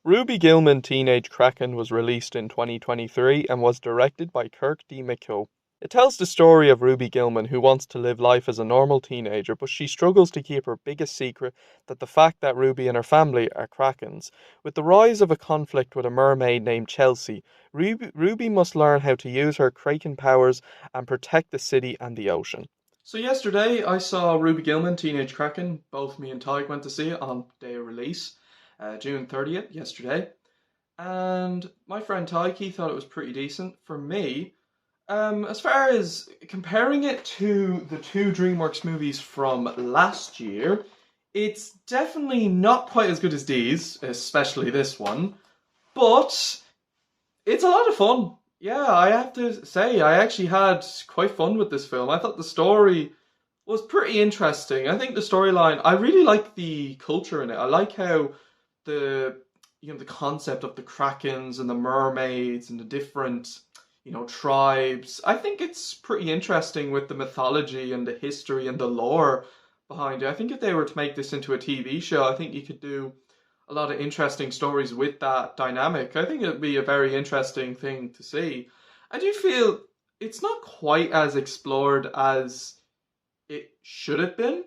Ruby Gillman Teenage Kraken was released in 2023 and was directed by Kirk DeMicco. It tells the story of Ruby Gillman, who wants to live life as a normal teenager, but she struggles to keep her biggest secret, that the fact that Ruby and her family are Krakens. With the rise of a conflict with a mermaid named Chelsea, Ruby must learn how to use her Kraken powers and protect the city and the ocean. So yesterday I saw Ruby Gillman Teenage Kraken. Both me and Tyke went to see it on day of release, June 30th, yesterday. And my friend Tyke, he thought it was pretty decent. For me, as far as comparing it to the two DreamWorks movies from last year, it's definitely not quite as good as these, especially this one, but it's a lot of fun. Yeah, I have to say, I actually had quite fun with this film. I thought the story was pretty interesting. I think the storyline, I really like the culture in it. I like how the the concept of the krakens and the mermaids and the different tribes. I think it's pretty interesting with the mythology and the history and the lore behind it. I think if they were to make this into a TV show, I think you could do a lot of interesting stories with that dynamic. I think it would be a very interesting thing to see. I do feel it's not quite as explored as it should have been.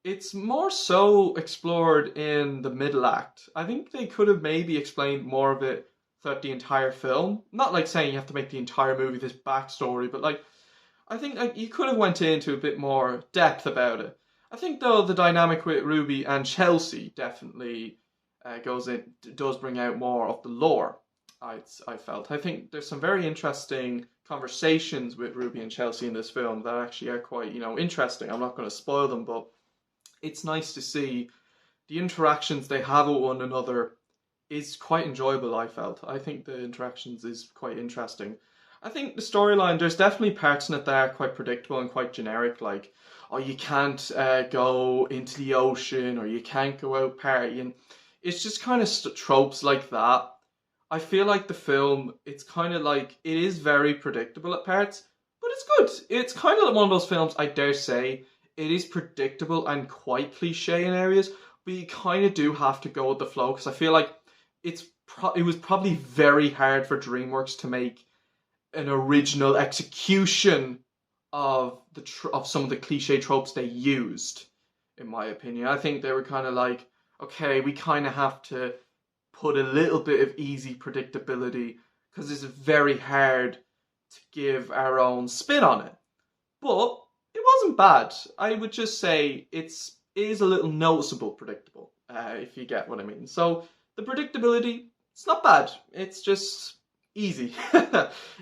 It's more so explored in the middle act. I think they could have maybe explained more of it throughout the entire film. Not like saying you have to make the entire movie this backstory, but like I think like you could have went into a bit more depth about it. I think though the dynamic with Ruby and Chelsea definitely does bring out more of the lore. I felt. I think there's some very interesting conversations with Ruby and Chelsea in this film that actually are quite interesting. I'm not going to spoil them, but it's nice to see the interactions they have with one another is quite enjoyable, I felt. I think the interactions is quite interesting. I think the storyline, there's definitely parts in it that are quite predictable and quite generic, like, oh, you can't go into the ocean, or you can't go out partying. It's just kind of tropes like that. I feel like the film, it's kind of like, it is very predictable at parts, but it's good. It's kind of like one of those films, I dare say, it is predictable and quite cliche in areas, but you kind of do have to go with the flow, because I feel like it was probably very hard for DreamWorks to make an original execution of of some of the cliche tropes they used. In my opinion, I think they were kind of like, okay, we kind of have to put a little bit of easy predictability because it's very hard to give our own spin on it. But it wasn't bad. I would just say it is a little noticeable predictable, if you get what I mean. So the predictability, it's not bad. It's just easy.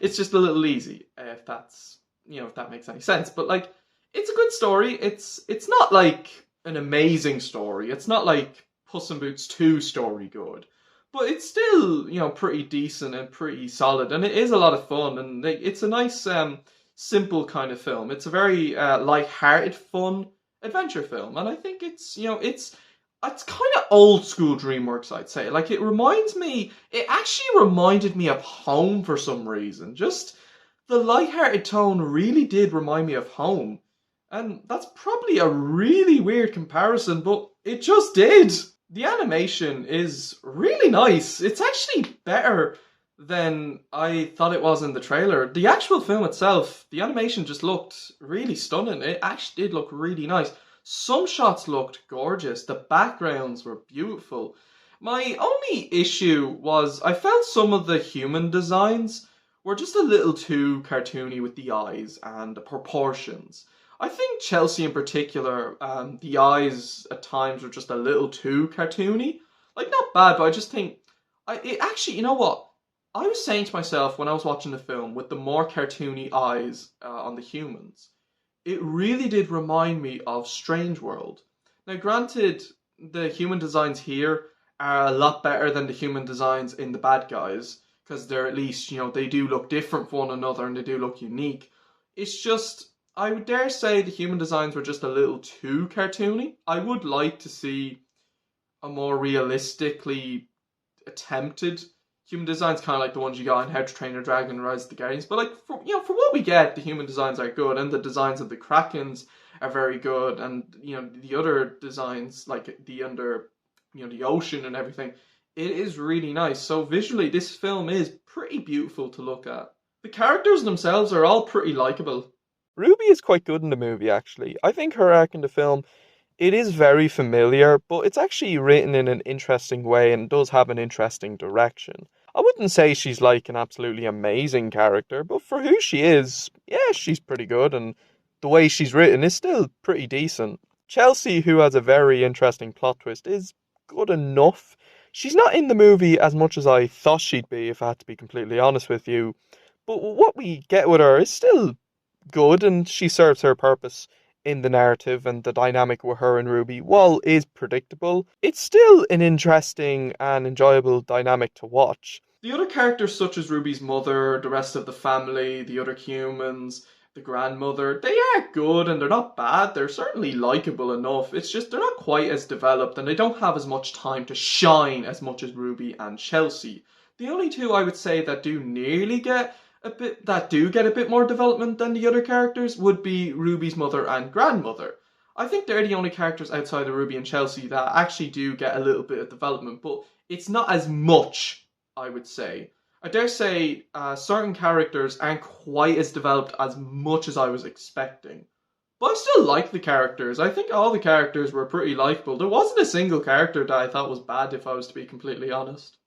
It's just a little easy, if that's if that makes any sense. But like, it's a good story. It's not like an amazing story. It's not like Puss in Boots 2 story good. But it's still, pretty decent and pretty solid, and it is a lot of fun, and it's a nice, simple kind of film. It's a very light-hearted, fun adventure film, and I think it's kind of old school DreamWorks, I'd say. Like, it actually reminded me of Home for some reason. Just the light-hearted tone really did remind me of Home, and that's probably a really weird comparison, but it just did. The animation is really nice. It's actually better than I thought it was in the trailer. The actual film itself, the animation just looked really stunning. It actually did look really nice. Some shots looked gorgeous. The backgrounds were beautiful. My only issue was I felt some of the human designs were just a little too cartoony with the eyes and the proportions. I think Chelsea in particular, the eyes at times were just a little too cartoony. Like, not bad, but I just think, it actually, you know what? I was saying to myself when I was watching the film, with the more cartoony eyes on the humans, it really did remind me of Strange World. Now, granted, the human designs here are a lot better than the human designs in the bad guys, because they're at least, they do look different from one another and they do look unique. It's just, I would dare say the human designs were just a little too cartoony. I would like to see a more realistically attempted human designs, kind of like the ones you got in How to Train Your Dragon and Rise of the Guardians. But like, for what we get, the human designs are good, and the designs of the Krakens are very good, and the other designs, like the under, the ocean and everything, It is really nice. So visually, this film is pretty beautiful to look at. The characters themselves are all pretty likable. Ruby is quite good in the movie, actually. I think her arc in the film, it is very familiar, but it's actually written in an interesting way and does have an interesting direction. I wouldn't say she's like an absolutely amazing character, but for who she is, yeah, she's pretty good, and the way she's written is still pretty decent. Chelsea, who has a very interesting plot twist, is good enough. She's not in the movie as much as I thought she'd be, if I had to be completely honest with you, but what we get with her is still good, and she serves her purpose in the narrative, and the dynamic with her and Ruby, while is predictable, it's still an interesting and enjoyable dynamic to watch. The other characters, such as Ruby's mother, the rest of the family, the other humans, the grandmother, they are good and they're not bad. They're certainly likable enough. It's just they're not quite as developed and they don't have as much time to shine as much as Ruby and Chelsea. The only two I would say that do nearly get a bit more development than the other characters would be Ruby's mother and grandmother. I think they're the only characters outside of Ruby and Chelsea that actually do get a little bit of development, but it's not as much, I would say. I dare say certain characters aren't quite as developed as much as I was expecting. But I still like the characters. I think all the characters were pretty likable. There wasn't a single character that I thought was bad, if I was to be completely honest.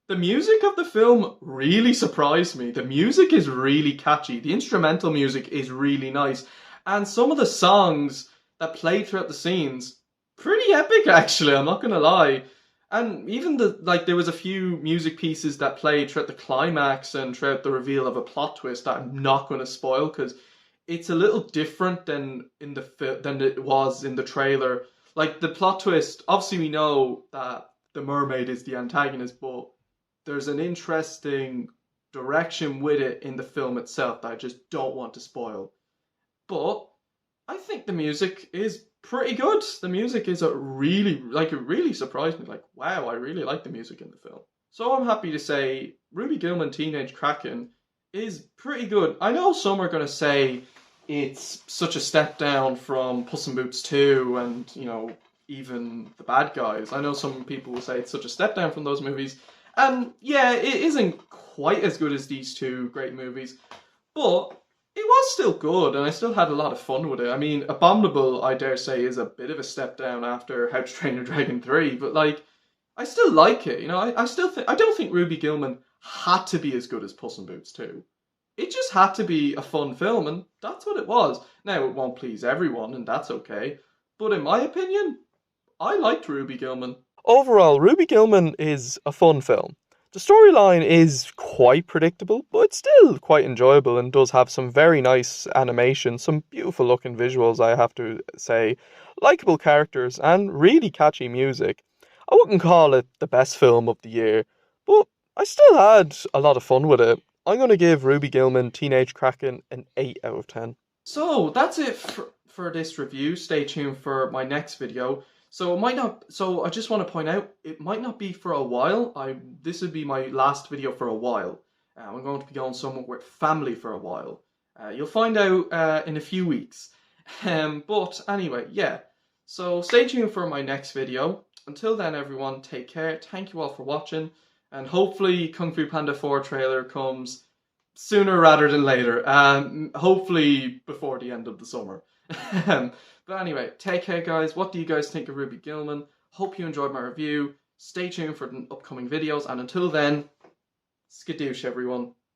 The music of the film really surprised me. The music is really catchy. The instrumental music is really nice. And some of the songs that played throughout the scenes, pretty epic actually, I'm not gonna lie. And even there was a few music pieces that played throughout the climax and throughout the reveal of a plot twist that I'm not gonna spoil because it's a little different than than it was in the trailer. Like the plot twist, obviously we know that the mermaid is the antagonist, but there's an interesting direction with it in the film itself that I just don't want to spoil. But I think the music is pretty good. The music is it really surprised me. Like, wow, I really like the music in the film. So I'm happy to say Ruby Gillman Teenage Kraken is pretty good. I know some are going to say it's such a step down from Puss in Boots 2 and, even The Bad Guys. I know some people will say it's such a step down from those movies. And yeah, it isn't quite as good as these two great movies, but it was still good, and I still had a lot of fun with it. I mean, Abominable, I dare say, is a bit of a step down after How to Train Your Dragon 3, but I still like it. I don't think Ruby Gillman had to be as good as Puss in Boots 2. It just had to be a fun film, and that's what it was. Now, it won't please everyone, and that's okay, but in my opinion, I liked Ruby Gillman. Overall, Ruby Gillman is a fun film. The storyline is quite predictable, but it's still quite enjoyable and does have some very nice animation, some beautiful looking visuals, I have to say, likable characters, and really catchy music. I wouldn't call it the best film of the year, but I still had a lot of fun with it. I'm going to give Ruby Gillman Teenage Kraken an 8 out of 10. So that's it for this review. Stay tuned for my next video. So I just want to point out, it might not be for a while. This would be my last video for a while. I'm going to be going somewhere with family for a while. You'll find out in a few weeks. But anyway, yeah. So stay tuned for my next video. Until then, everyone, take care. Thank you all for watching. And hopefully Kung Fu Panda 4 trailer comes sooner rather than later. Hopefully before the end of the summer. But anyway, take care guys. What do you guys think of Ruby Gillman? Hope you enjoyed my review. Stay tuned for the upcoming videos, and until then, skadoosh everyone.